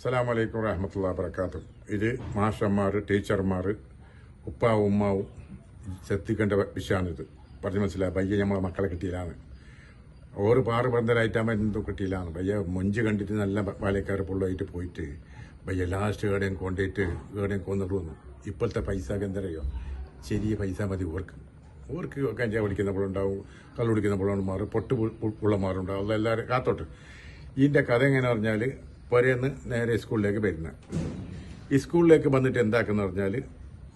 അസ്സലാമു അലൈക്കും വറഹ്മത്തുള്ളാഹി വബറകാതുഹു. ഇത് മാഷന്മാർ, ടീച്ചർമാർ, ഉപ്പാവും ഉമ്മാവും ശ്രദ്ധിക്കേണ്ട വിഷയമാണിത്. പറഞ്ഞ് മനസ്സിലായി. പയ്യെ നമ്മളെ മക്കളെ കിട്ടിയില്ലാണ്. ഓറ് പാറ് ബന്ധരായിട്ടാകുമ്പോൾ എന്തും കിട്ടിയില്ലാണ്. പയ്യ മൊഞ്ച് കണ്ടിട്ട് നല്ല പാലക്കാർ പുള്ളായിട്ട് പോയിട്ട് പയ്യ ലാസ്റ്റ് ഏടെയും കൊണ്ടിട്ട് ഏടെയും കൊന്നിട്ട് വന്നു. ഇപ്പോഴത്തെ പൈസക്ക് എന്തറിയോ, ചെറിയ പൈസ മതി ഓർക്ക് കഞ്ചാവ് പിടിക്കുന്ന പുള്ളുണ്ടാവും, കള്ളു പിടിക്കുന്ന പുള്ളന്മാർ, പൊട്ട് പുള്ളന്മാരുണ്ടാവും. അതെല്ലാവരും കാത്തോട്ട്. ഇതിൻ്റെ കഥ എങ്ങനെ പറഞ്ഞാൽ, പുരേന്ന് നേരെ സ്കൂളിലേക്ക് വരുന്നത്. ഈ സ്കൂളിലേക്ക് വന്നിട്ട് എന്താക്കുന്ന പറഞ്ഞാൽ,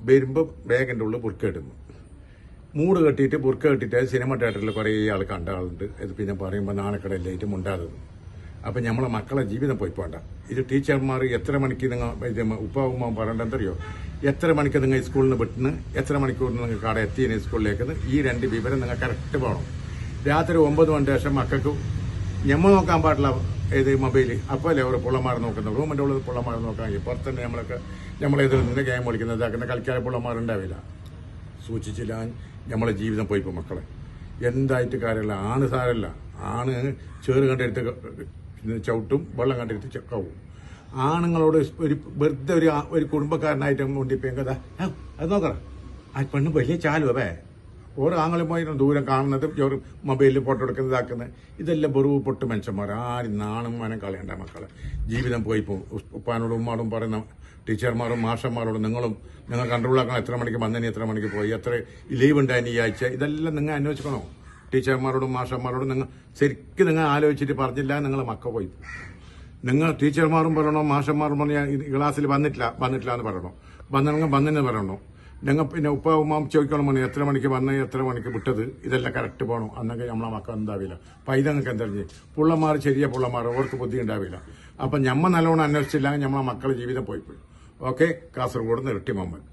വരുമ്പോൾ ബാഗിൻ്റെ ഉള്ളിൽ ബുർക്ക ഇടുന്നു. മൂട് കെട്ടിയിട്ട് ബുർക്ക കെട്ടിയിട്ട് സിനിമ തിയേറ്ററിൽ കുറേ ആൾ കണ്ട ആളുണ്ട്. ഇത് പിന്നെ പറയുമ്പോൾ നാണക്കടയിലായിട്ട് മുണ്ടാകുന്നു. അപ്പം നമ്മളെ മക്കളെ ജീവിതം പോയി പോണ്ട. ഇത് ടീച്ചർമാർ എത്ര മണിക്ക് നിങ്ങൾ ഉപ്പാവുമ്മ പറയണ്ടെന്തറിയോ, എത്ര മണിക്ക് നിങ്ങൾ സ്കൂളിൽ നിന്ന് വിട്ടുന്ന് എത്ര മണിക്കൂർ നിങ്ങൾക്ക് അവിടെ എത്തിയ സ്കൂളിലേക്ക് ഈ രണ്ട് വിവരം നിങ്ങൾ കറക്റ്റ് പോകണം. രാത്രി 9 മണിക്ക് ശേഷം മക്കൾക്ക് ഞമ്മ നോക്കാൻ പാടില്ല ഏത് മൊബൈൽ. അപ്പോൾ അല്ലേ അവർ പുള്ളമാർ നോക്കുന്നത്. റൂമിൻ്റെ ഉള്ളിൽ പുള്ളമാർ നോക്കാമെങ്കിൽ പുറത്തുതന്നെ നമ്മളേതിൽ നിന്ന് ഗെയിം കളിക്കുന്നത് ഇതാക്കുന്ന കളിക്കാതെ പുള്ളമാരുണ്ടാവില്ല. സൂക്ഷിച്ചില്ല, നമ്മളെ ജീവിതം പോയിപ്പോൾ മക്കളെ. എന്തായിട്ട് കാര്യമില്ല. ആണ് സാരല്ല, ആണ് ചേറ് കണ്ടെടുത്ത് ചവിട്ടും, വെള്ളം കണ്ടെടുത്ത് ചെക്കാവും. ആണുങ്ങളോട് ഒരു വെറുതെ ഒരു കുടുംബക്കാരനായിട്ട് കൊണ്ടിപ്പോയെങ്കിൽ അത് നോക്കണം. ആ പെണ്ണ് വലിയ ചാലുവേ ഓരോ ആങ്ങളും പോയി ദൂരം കാണുന്നത്, ഒരു മൊബൈലിൽ ഫോട്ടോ എടുക്കുന്നത്, ഇതാക്കുന്നത്, ഇതെല്ലാം വെറുതെ പൊട്ട് മനുഷ്യന്മാർ. ആരും നാണും മാനം കളയണ്ട മക്കളെ. ജീവിതം പോയി പോകും. ഉപ്പാനോടും ഉമ്മാടും പറയുന്ന ടീച്ചർമാരും മാഷന്മാരോടും നിങ്ങൾ കൺട്രോളാക്കണം. എത്ര മണിക്ക് വന്നതിന് എത്ര മണിക്ക് പോയി, എത്ര ലീവ് ഉണ്ടായിരുന്നു ഈ ആഴ്ച, ഇതെല്ലാം നിങ്ങൾ അന്വേഷിക്കണോ? ടീച്ചർമാരോടും മാഷന്മാരോടും ശരിക്കും നിങ്ങൾ ആലോചിച്ചിട്ട് പറഞ്ഞില്ല, നിങ്ങളെ മക്ക പോയി. നിങ്ങൾ ടീച്ചർമാരും പറയണോ, മാഷന്മാരും പറഞ്ഞാൽ ക്ലാസ്സിൽ വന്നിട്ടില്ല എന്ന് പറയണോ, വന്നെങ്കിൽ വന്നെന്ന് പറയണോ. ഞങ്ങൾ പിന്നെ ഉപ്പ ഉമ്മാം ചോദിക്കണം, എത്ര മണിക്ക് വന്ന് എത്ര മണിക്ക് വിട്ടത്, ഇതെല്ലാം കറക്റ്റ് പോകണം. അന്നൊക്കെ നമ്മളെ മക്കൾ ഉണ്ടാവില്ല. പൈതങ്ങൾക്ക് എന്തറിഞ്ഞ് പുള്ളന്മാർ ചെറിയ പുള്ളന്മാർ, അവർക്ക് ബുദ്ധി ഉണ്ടാവില്ല. അപ്പം ഞമ്മ നല്ലോണം അന്വേഷിച്ചില്ല, നമ്മളെ മക്കളെ ജീവിതം പോയിപ്പോയി. ഓക്കെ. കാസർഗോഡ് നിന്ന് ഇരട്ടി മുഹമ്മദ്.